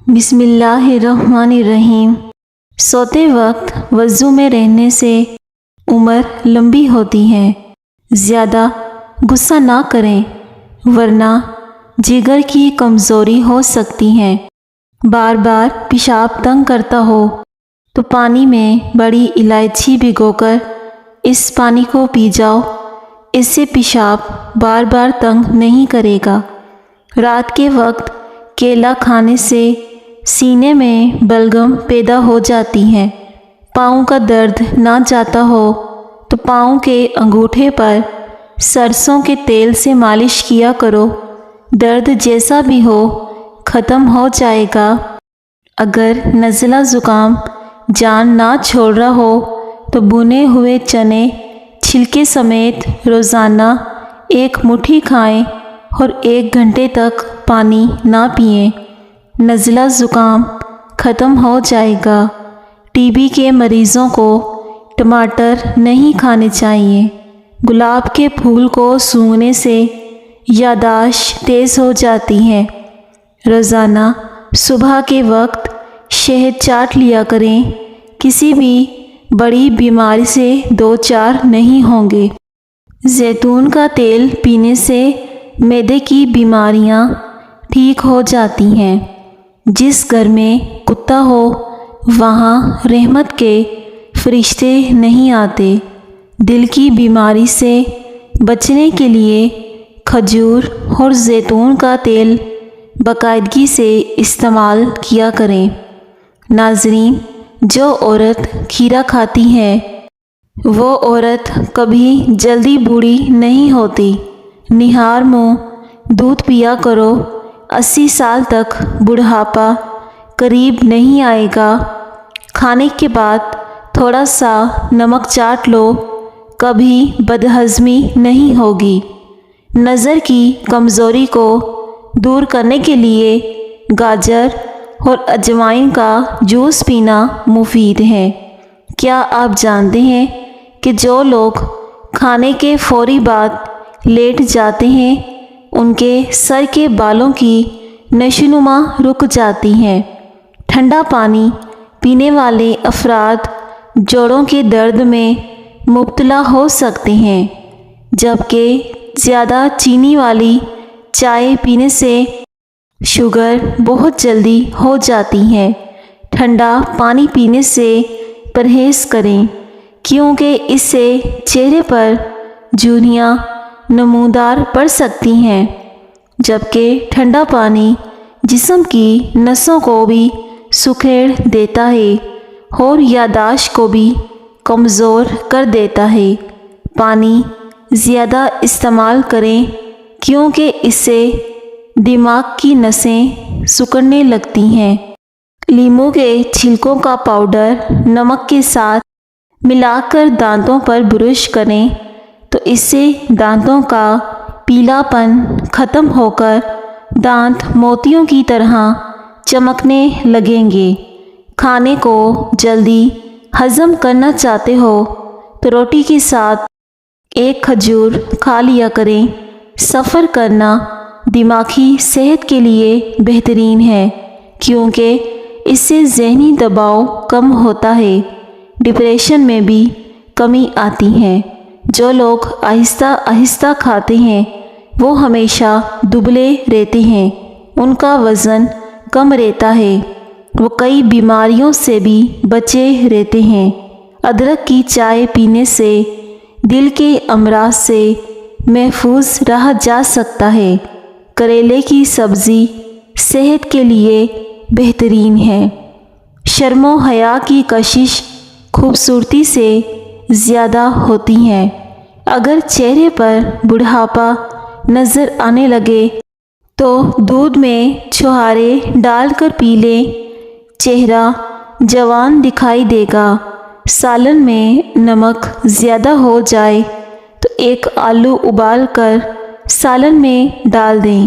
بسم اللہ الرحمن الرحیم۔ سوتے وقت وضو میں رہنے سے عمر لمبی ہوتی ہے۔ زیادہ غصہ نہ کریں ورنہ جگر کی کمزوری ہو سکتی ہے۔ بار بار پیشاب تنگ کرتا ہو تو پانی میں بڑی الائچی بھگو کر اس پانی کو پی جاؤ۔ اس سے پیشاب بار بار تنگ نہیں کرے گا۔ رات کے وقت کیلا کھانے سے سینے میں بلغم پیدا ہو جاتی ہے۔ پاؤں کا درد نہ جاتا ہو تو پاؤں کے انگوٹھے پر سرسوں کے تیل سے مالش کیا کرو۔ درد جیسا بھی ہو ختم ہو جائے گا۔ اگر نزلہ زکام جان نہ چھوڑ رہا ہو تو بھنے ہوئے چنے چھلکے سمیت روزانہ 1 مٹھی کھائیں اور 1 گھنٹے تک پانی نہ پئیں۔ نزلہ زکام ختم ہو جائے گا۔ ٹی بی کے مریضوں کو ٹماٹر نہیں کھانے چاہیے۔ گلاب کے پھول کو سونگھنے سے یادداشت تیز ہو جاتی ہے۔ روزانہ صبح کے وقت شہد چاٹ لیا کریں۔ کسی بھی بڑی بیماری سے 2-4 نہیں ہوں گے۔ زیتون کا تیل پینے سے معدے کی بیماریاں ٹھیک ہو جاتی ہیں۔ جس گھر میں کتا ہو وہاں رحمت کے فرشتے نہیں آتے۔ دل کی بیماری سے بچنے کے لیے کھجور اور زیتون کا تیل باقاعدگی سے استعمال کیا کریں۔ ناظرین، جو عورت کھیرا کھاتی ہے وہ عورت کبھی جلدی بوڑھی نہیں ہوتی۔ نہار منہ دودھ پیا کرو۔ 80 سال تک بڑھاپا قریب نہیں آئے گا۔ کھانے کے بعد تھوڑا سا نمک چاٹ لو، کبھی بدہضمی نہیں ہوگی۔ نظر کی کمزوری کو دور کرنے کے لیے گاجر اور اجوائن کا جوس پینا مفید ہے۔ کیا آپ جانتے ہیں کہ جو لوگ کھانے کے فوری بعد لیٹ جاتے ہیں ان کے سر کے بالوں کی نشوونما رک جاتی ہے۔ ٹھنڈا پانی پینے والے افراد جوڑوں کے درد میں مبتلا ہو سکتے ہیں، جبکہ زیادہ چینی والی چائے پینے سے شوگر بہت جلدی ہو جاتی ہے۔ ٹھنڈا پانی پینے سے پرہیز کریں کیونکہ اس سے چہرے پر جھریاں نمودار پڑ سکتی ہیں، جبکہ ٹھنڈا پانی جسم کی نسوں کو بھی سکیڑ دیتا ہے اور یادداشت کو بھی کمزور کر دیتا ہے۔ پانی زیادہ استعمال کریں کیونکہ اس سے دماغ کی نسیں سکڑنے لگتی ہیں۔ لیموں کے چھلکوں کا پاؤڈر نمک کے ساتھ ملا کر دانتوں پر برش کریں تو اس سے دانتوں کا پیلا پن ختم ہو کر دانت موتیوں کی طرح چمکنے لگیں گے۔ کھانے کو جلدی ہضم کرنا چاہتے ہو تو روٹی کے ساتھ 1 کھجور کھا لیا کریں۔ سفر کرنا دماغی صحت کے لیے بہترین ہے کیونکہ اس سے ذہنی دباؤ کم ہوتا ہے۔ ڈپریشن میں بھی کمی آتی ہے۔ جو لوگ آہستہ آہستہ کھاتے ہیں وہ ہمیشہ دبلے رہتے ہیں، ان کا وزن کم رہتا ہے، وہ کئی بیماریوں سے بھی بچے رہتے ہیں۔ ادرک کی چائے پینے سے دل کے امراض سے محفوظ رہا جا سکتا ہے۔ کریلے کی سبزی صحت کے لیے بہترین ہے۔ شرم و حیا کی کشش خوبصورتی سے زیادہ ہوتی ہے۔ اگر چہرے پر بڑھاپا نظر آنے لگے تو دودھ میں چھوہارے ڈال کر پی لیں، چہرہ جوان دکھائی دے گا۔ سالن میں نمک زیادہ ہو جائے تو 1 آلو ابال کر سالن میں ڈال دیں،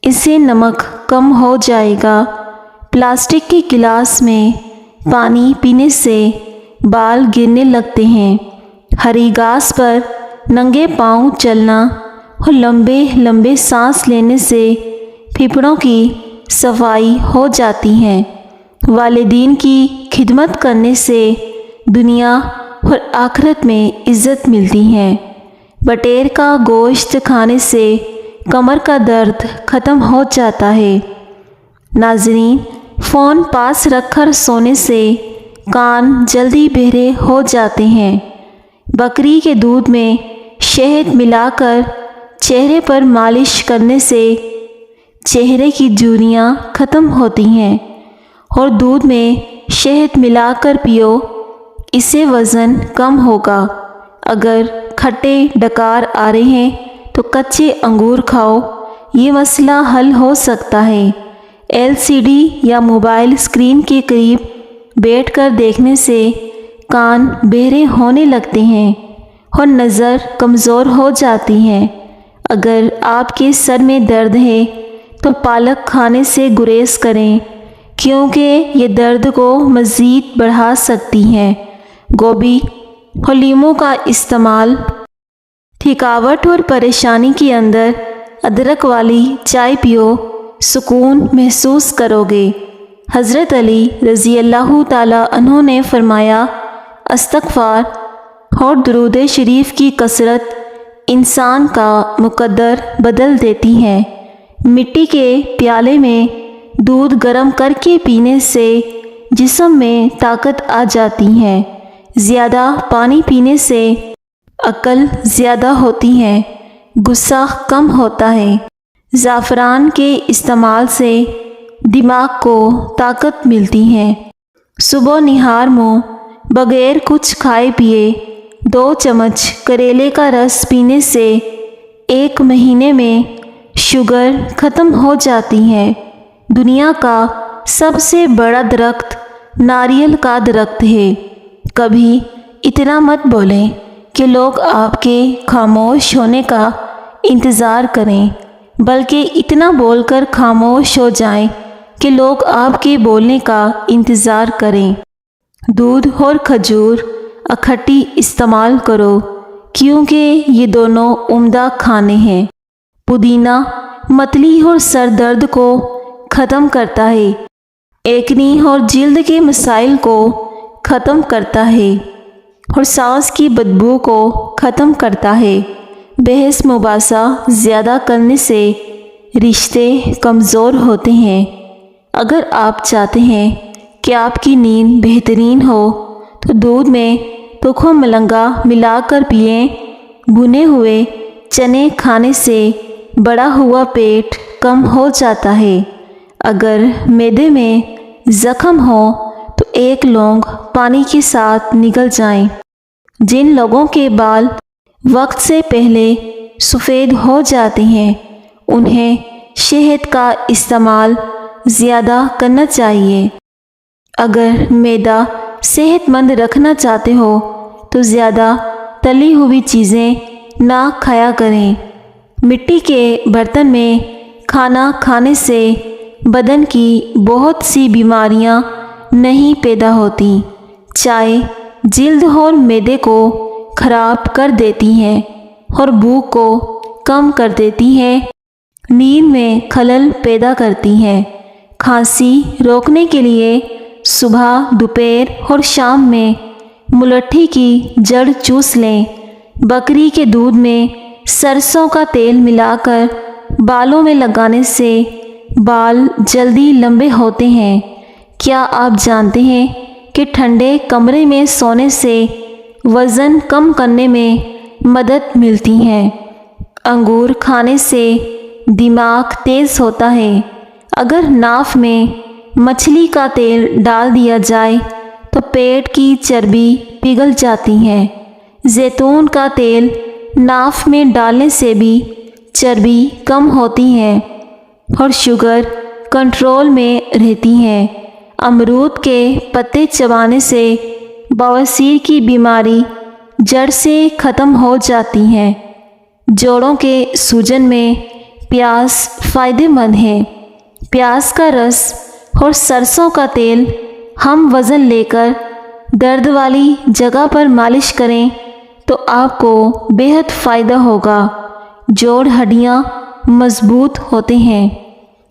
اس سے نمک کم ہو جائے گا۔ پلاسٹک کے گلاس میں پانی پینے سے بال گرنے لگتے ہیں۔ ہری گھاس پر ننگے پاؤں چلنا اور لمبے لمبے سانس لینے سے پھیپھڑوں کی صفائی ہو جاتی ہے۔ والدین کی خدمت کرنے سے دنیا اور آخرت میں عزت ملتی ہے۔ بٹیر کا گوشت کھانے سے کمر کا درد ختم ہو جاتا ہے۔ ناظرین، فون پاس رکھ کر سونے سے کان جلدی بہرے ہو جاتے ہیں۔ بکری کے دودھ میں شہد ملا کر چہرے پر مالش کرنے سے چہرے کی جھریاں ختم ہوتی ہیں، اور دودھ میں شہد ملا کر پیو، اس سے وزن کم ہوگا۔ اگر کھٹے ڈکار آ رہے ہیں تو کچے انگور کھاؤ، یہ مسئلہ حل ہو سکتا ہے۔ LCD یا موبائل اسکرین کے قریب بیٹھ کر دیکھنے سے کان بہرے ہونے لگتے ہیں اور نظر کمزور ہو جاتی ہے۔ اگر آپ کے سر میں درد ہے تو پالک کھانے سے گریز کریں، کیونکہ یہ درد کو مزید بڑھا سکتی ہے۔ گوبھی اور لیموں کا استعمال۔ تھکاوٹ اور پریشانی کے اندر ادرک والی چائے پیو، سکون محسوس کرو گے۔ حضرت علی رضی اللہ تعالی عنہ نے فرمایا، استغفار اور درود شریف کی کثرت انسان کا مقدر بدل دیتی ہے۔ مٹی کے پیالے میں دودھ گرم کر کے پینے سے جسم میں طاقت آ جاتی ہے۔ زیادہ پانی پینے سے عقل زیادہ ہوتی ہے، غصہ کم ہوتا ہے۔ زعفران کے استعمال سے دماغ کو طاقت ملتی ہے۔ صبح نہار منہ بغیر کچھ کھائے پیے 2 چمچ کریلے کا رس پینے سے 1 مہینے میں شوگر ختم ہو جاتی ہے۔ دنیا کا سب سے بڑا درخت ناریل کا درخت ہے۔ کبھی اتنا مت بولیں کہ لوگ آپ کے خاموش ہونے کا انتظار کریں، بلکہ اتنا بول کر خاموش ہو جائیں کہ لوگ آپ کے بولنے کا انتظار کریں۔ دودھ اور کھجور اکٹھی استعمال کرو، کیونکہ یہ دونوں عمدہ کھانے ہیں۔ پودینہ متلی اور سر درد کو ختم کرتا ہے، ایکنی اور جلد کے مسائل کو ختم کرتا ہے، اور سانس کی بدبو کو ختم کرتا ہے۔ بحث مباحثہ زیادہ کرنے سے رشتے کمزور ہوتے ہیں۔ اگر آپ چاہتے ہیں کہ آپ کی نیند بہترین ہو تو دودھ میں تخم ملنگا ملا کر پئیں۔ بھنے ہوئے چنے کھانے سے بڑا ہوا پیٹ کم ہو جاتا ہے۔ اگر معدے میں زخم ہو تو 1 لونگ پانی کے ساتھ نگل جائیں۔ جن لوگوں کے بال وقت سے پہلے سفید ہو جاتے ہیں، انہیں شہد کا استعمال زیادہ کرنا چاہیے۔ اگر معدہ صحت مند رکھنا چاہتے ہو تو زیادہ تلی ہوئی چیزیں نہ کھایا کریں۔ مٹی کے برتن میں کھانا کھانے سے بدن کی بہت سی بیماریاں نہیں پیدا ہوتی۔ چائے جلد اور معدے کو خراب کر دیتی ہے اور بھوک کو کم کر دیتی ہے، نیند میں خلل پیدا کرتی ہے۔ کھانسی روکنے کے لیے صبح، دوپہر اور شام میں ملٹھی کی جڑ چوس لیں۔ بکری کے دودھ میں سرسوں کا تیل ملا کر بالوں میں لگانے سے بال جلدی لمبے ہوتے ہیں۔ کیا آپ جانتے ہیں کہ ٹھنڈے کمرے میں سونے سے وزن کم کرنے میں مدد ملتی ہے؟ انگور کھانے سے دماغ تیز ہوتا ہے۔ اگر ناف میں مچھلی کا تیل ڈال دیا جائے تو پیٹ کی چربی پگھل جاتی ہے۔ زیتون کا تیل ناف میں ڈالنے سے بھی چربی کم ہوتی ہے اور شوگر کنٹرول میں رہتی ہے۔ امرود کے پتے چبانے سے بواسیر کی بیماری جڑ سے ختم ہو جاتی ہے۔ جوڑوں کے سوجن میں پیاز فائدہ مند ہے۔ پیاز کا رس اور سرسوں کا تیل ہم وزن لے کر درد والی جگہ پر مالش کریں تو آپ کو بہت فائدہ ہوگا۔ جوڑ ہڈیاں مضبوط ہوتے ہیں۔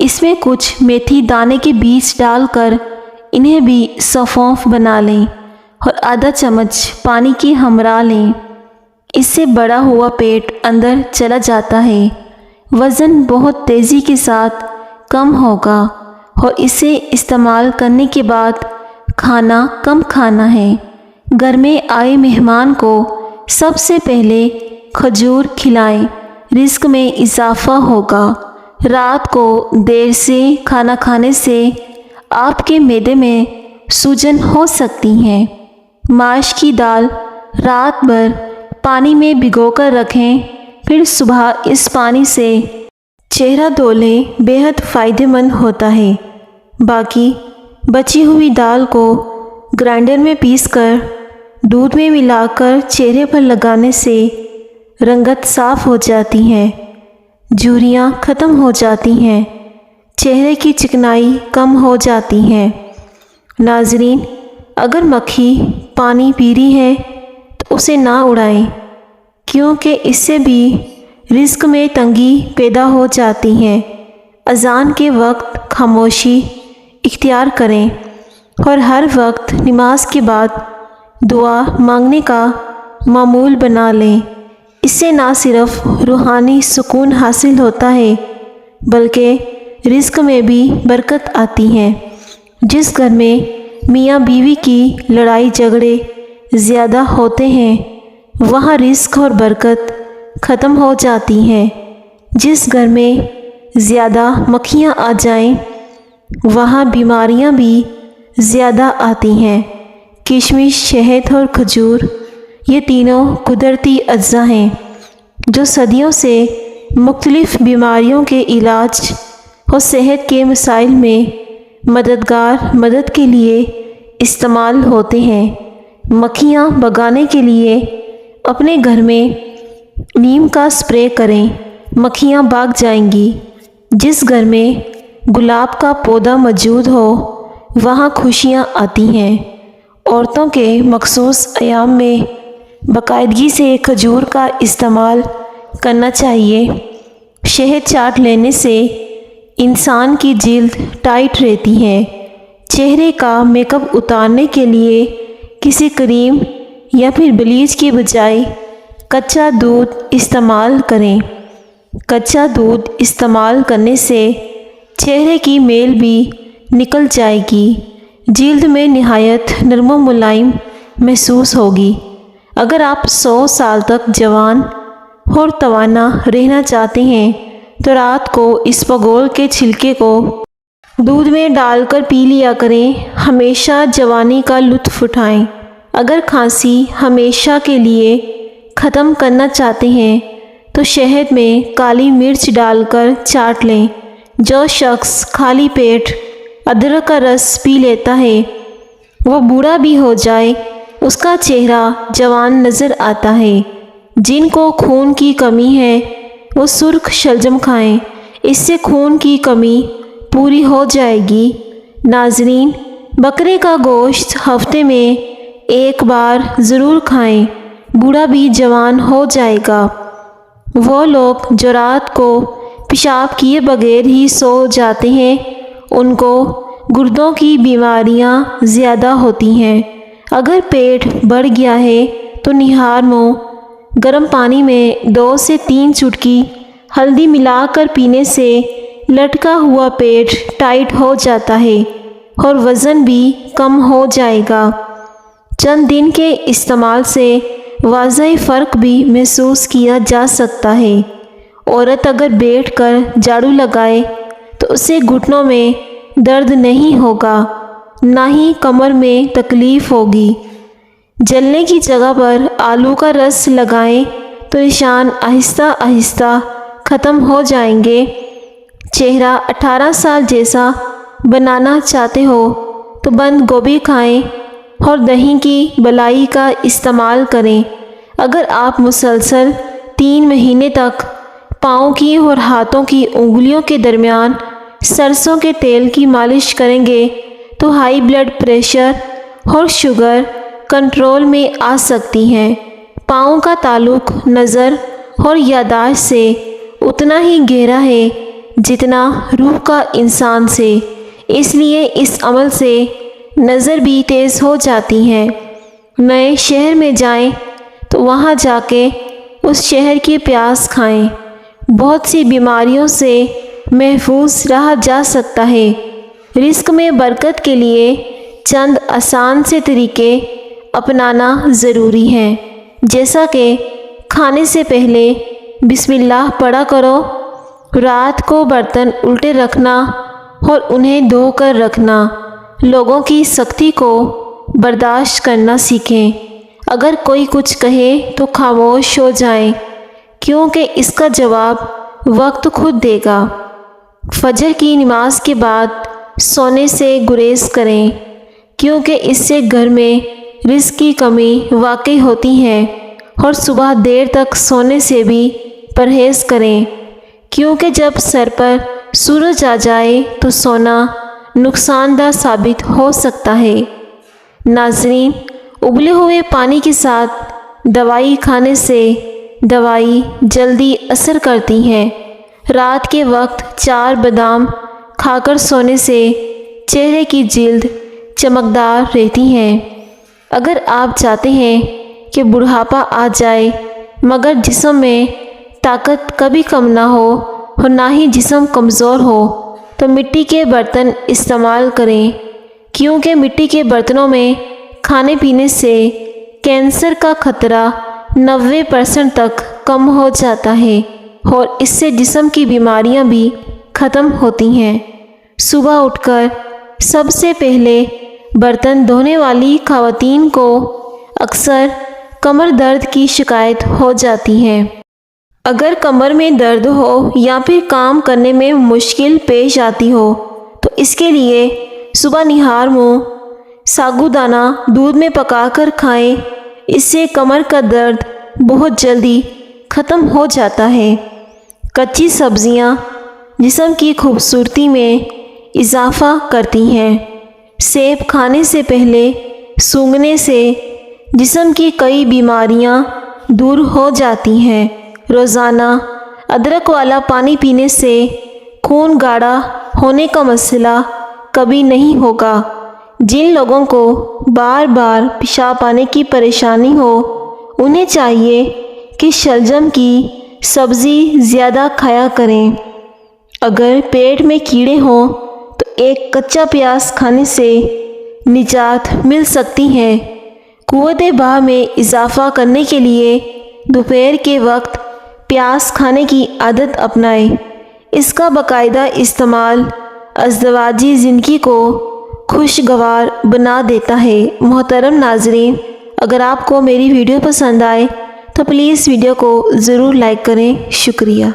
اس میں کچھ میتھی دانے کے بیج ڈال کر انہیں بھی سونف بنا لیں اور آدھا چمچ پانی کی ہمراہ لیں۔ اس سے بڑا ہوا پیٹ اندر چلا جاتا ہے، وزن بہت تیزی کے ساتھ کم ہوگا اور اسے استعمال کرنے کے بعد کھانا کم کھانا ہے۔ گھر میں آئے مہمان کو سب سے پہلے کھجور کھلائیں، رزق میں اضافہ ہوگا۔ رات کو دیر سے کھانا کھانے سے آپ کے معدے میں سوجن ہو سکتی ہے۔ ماش کی دال رات بھر پانی میں بھگو کر رکھیں، پھر صبح اس پانی سے چہرہ دھو لیں، بے حد فائدہ مند ہوتا ہے۔ باقی بچی ہوئی دال کو گرائنڈر میں پیس کر دودھ میں ملا کر چہرے پر لگانے سے رنگت صاف ہو جاتی ہے، جھریاں ختم ہو جاتی ہیں، چہرے کی چکنائی کم ہو جاتی ہے۔ ناظرین، اگر مکھی پانی پی رہی ہے تو اسے نہ اڑائیں، کیونکہ اس سے بھی رزق میں تنگی پیدا ہو جاتی ہے۔ اذان کے وقت خاموشی اختیار کریں اور ہر وقت نماز کے بعد دعا مانگنے کا معمول بنا لیں۔ اس سے نہ صرف روحانی سکون حاصل ہوتا ہے بلکہ رزق میں بھی برکت آتی ہے۔ جس گھر میں میاں بیوی کی لڑائی جھگڑے زیادہ ہوتے ہیں وہاں رزق اور برکت ختم ہو جاتی ہے۔ جس گھر میں زیادہ مکھیاں آ جائیں وہاں بیماریاں بھی زیادہ آتی ہیں۔ کشمش، شہد اور کھجور یہ تینوں قدرتی اجزاء ہیں جو صدیوں سے مختلف بیماریوں کے علاج اور صحت کے مسائل میں مدد کے لیے استعمال ہوتے ہیں۔ مکھیاں بھگانے کے لیے اپنے گھر میں نیم کا اسپرے کریں، مکھیاں بھاگ جائیں گی۔ جس گھر میں گلاب کا پودا موجود ہو وہاں خوشیاں آتی ہیں۔ عورتوں کے مخصوص ایام میں باقاعدگی سے کھجور کا استعمال کرنا چاہیے۔ شہد چاٹ لینے سے انسان کی جلد ٹائٹ رہتی ہے۔ چہرے کا میک اپ اتارنے کے لیے کسی کریم یا پھر بلیچ کے بجائے کچا دودھ استعمال کریں۔ کچا دودھ استعمال کرنے سے چہرے کی میل بھی نکل جائے گی، جلد میں نہایت نرم و ملائم محسوس ہوگی۔ اگر آپ 100 سال تک جوان اور توانا رہنا چاہتے ہیں تو رات کو اس بگول کے چھلکے کو دودھ میں ڈال کر پی لیا کریں، ہمیشہ جوانی کا لطف اٹھائیں۔ اگر کھانسی ہمیشہ کے لیے ختم کرنا چاہتے ہیں تو شہد میں کالی مرچ ڈال کر چاٹ لیں۔ جو شخص خالی پیٹ ادرک کا رس پی لیتا ہے وہ بوڑھا بھی ہو جائے اس کا چہرہ جوان نظر آتا ہے۔ جن کو خون کی کمی ہے وہ سرخ شلجم کھائیں، اس سے خون کی کمی پوری ہو جائے گی۔ ناظرین، بکرے کا گوشت ہفتے میں ایک بار ضرور کھائیں، بوڑھا بھی جوان ہو جائے گا۔ وہ لوگ جو رات کو پیشاب کیے بغیر ہی سو جاتے ہیں ان کو گردوں کی بیماریاں زیادہ ہوتی ہیں۔ اگر پیٹ بڑھ گیا ہے تو نہار منہ گرم پانی میں 2 سے 3 چٹکی ہلدی ملا کر پینے سے لٹکا ہوا پیٹ ٹائٹ ہو جاتا ہے اور وزن بھی کم ہو جائے گا۔ چند دن کے استعمال سے واضح فرق بھی محسوس کیا جا سکتا ہے۔ عورت اگر بیٹھ کر جھاڑو لگائے تو اسے گھٹنوں میں درد نہیں ہوگا، نہ ہی کمر میں تکلیف ہوگی۔ جلنے کی جگہ پر آلو کا رس لگائیں تو نشان آہستہ آہستہ ختم ہو جائیں گے۔ چہرہ 18 سال جیسا بنانا چاہتے ہو تو بند گوبھی کھائیں اور دہی کی بلائی کا استعمال کریں۔ اگر آپ مسلسل 3 مہینے تک پاؤں کی اور ہاتھوں کی انگلیوں کے درمیان سرسوں کے تیل کی مالش کریں گے تو ہائی بلڈ پریشر اور شوگر کنٹرول میں آ سکتی ہے۔ پاؤں کا تعلق نظر اور یادداشت سے اتنا ہی گہرا ہے جتنا روح کا انسان سے، اس لیے اس عمل سے نظر بھی تیز ہو جاتی ہے۔ نئے شہر میں جائیں تو وہاں جا کے اس شہر کی پیاس کھائیں۔ بہت سی بیماریوں سے محفوظ رہا جا سکتا ہے۔ رزق میں برکت کے لیے چند آسان سے طریقے اپنانا ضروری ہیں، جیسا کہ کھانے سے پہلے بسم اللہ پڑھا کرو، رات کو برتن الٹے رکھنا اور انہیں دھو کر رکھنا، لوگوں کی سختی کو برداشت کرنا سیکھیں، اگر کوئی کچھ کہے تو خاموش ہو جائیں، کیونکہ اس کا جواب وقت خود دے گا۔ فجر کی نماز کے بعد سونے سے گریز کریں، کیونکہ اس سے گھر میں رزق کی کمی واقع ہوتی ہے، اور صبح دیر تک سونے سے بھی پرہیز کریں، کیونکہ جب سر پر سورج آ جائے تو سونا نقصان دہ ثابت ہو سکتا ہے۔ ناظرین، ابلے ہوئے پانی کے ساتھ دوائی کھانے سے دوائی جلدی اثر کرتی ہے۔ رات کے وقت 4 بادام کھا کر سونے سے چہرے کی جلد چمکدار رہتی ہے۔ اگر آپ چاہتے ہیں کہ بڑھاپا آ جائے مگر جسم میں طاقت کبھی کم نہ ہو اور نہ ہی جسم کمزور ہو، تو مٹی کے برتن استعمال کریں، کیونکہ مٹی کے برتنوں میں کھانے پینے سے کینسر کا خطرہ 90% تک کم ہو جاتا ہے، اور اس سے جسم کی بیماریاں بھی ختم ہوتی ہیں۔ صبح اٹھ کر سب سے پہلے برتن دھونے والی خواتین کو اکثر کمر درد کی شکایت ہو جاتی ہے۔ اگر کمر میں درد ہو یا پھر کام کرنے میں مشکل پیش آتی ہو تو اس کے لیے صبح نہار منہ ساگودانہ دودھ میں پکا کر کھائیں، اس سے کمر کا درد بہت جلدی ختم ہو جاتا ہے۔ کچی سبزیاں جسم کی خوبصورتی میں اضافہ کرتی ہیں۔ سیب کھانے سے پہلے سونگھنے سے جسم کی کئی بیماریاں دور ہو جاتی ہیں۔ روزانہ ادرک والا پانی پینے سے خون گاڑھا ہونے کا مسئلہ کبھی نہیں ہوگا۔ جن لوگوں کو بار بار پیشاب آنے کی پریشانی ہو، انہیں چاہیے کہ شلجم کی سبزی زیادہ کھایا کریں۔ اگر پیٹ میں کیڑے ہوں تو ایک کچا پیاز کھانے سے نجات مل سکتی ہے۔ قوت بہا میں اضافہ کرنے کے لیے دوپہر کے وقت پیاز کھانے کی عادت اپنائیں۔ اس کا باقاعدہ استعمال ازدواجی زندگی کو خوشگوار بنا دیتا ہے۔ محترم ناظرین، اگر آپ کو میری ویڈیو پسند آئے تو پلیز ویڈیو کو ضرور لائک کریں۔ شکریہ۔